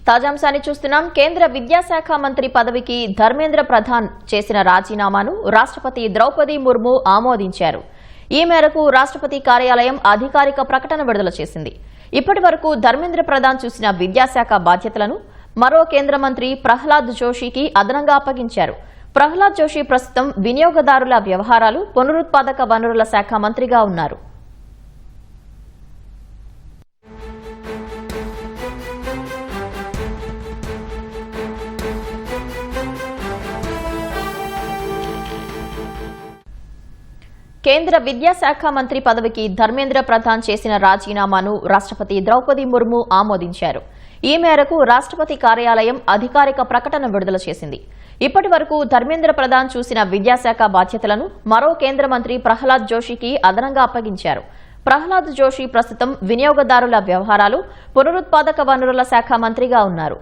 తాజాంశాన్ని చూస్తున్నాం. కేంద్ర విద్యాశాఖ మంత్రి పదవికి ధర్మేంద్ర ప్రధాన్ చేసిన రాజీనామాను రాష్ట్రపతి ద్రౌపది ముర్ము ఆమోదించారు. ఈ మేరకు రాష్ట్రపతి కార్యాలయం అధికారిక ప్రకటన విడుదల చేసింది. ఇప్పటి వరకు ధర్మేంద్ర ప్రధాన్ చూసిన విద్యాశాఖ బాధ్యతలను మరో కేంద్ర మంత్రి ప్రహ్లాద్ జోషికి అదనంగా అప్పగించారు. ప్రహ్లాద్ జోషి ప్రస్తుతం వినియోగదారుల వ్యవహారాలు, పునరుత్పాదక వనరుల శాఖ మంత్రిగా ఉన్నారు. కేంద్ర విద్యాశాఖ మంత్రి పదవికి ధర్మేంద్ర ప్రధాన్ చేసిన రాజీనామాను రాష్ట్రపతి ద్రౌపది ముర్ము ఆమోదించారు. ఈ మేరకు రాష్ట్రపతి కార్యాలయం అధికారిక ప్రకటన విడుదల చేసింది. ఇప్పటి వరకు ధర్మేంద్ర ప్రధాన్ చూసిన విద్యాశాఖ బాధ్యతలను మరో కేంద్ర మంత్రి ప్రహ్లాద్ జోషికి అదనంగా అప్పగించారు. ప్రహ్లాద్ జోషి ప్రస్తుతం వినియోగదారుల వ్యవహారాలు, పునరుత్పాదక వనరుల శాఖ మంత్రిగా ఉన్నారు.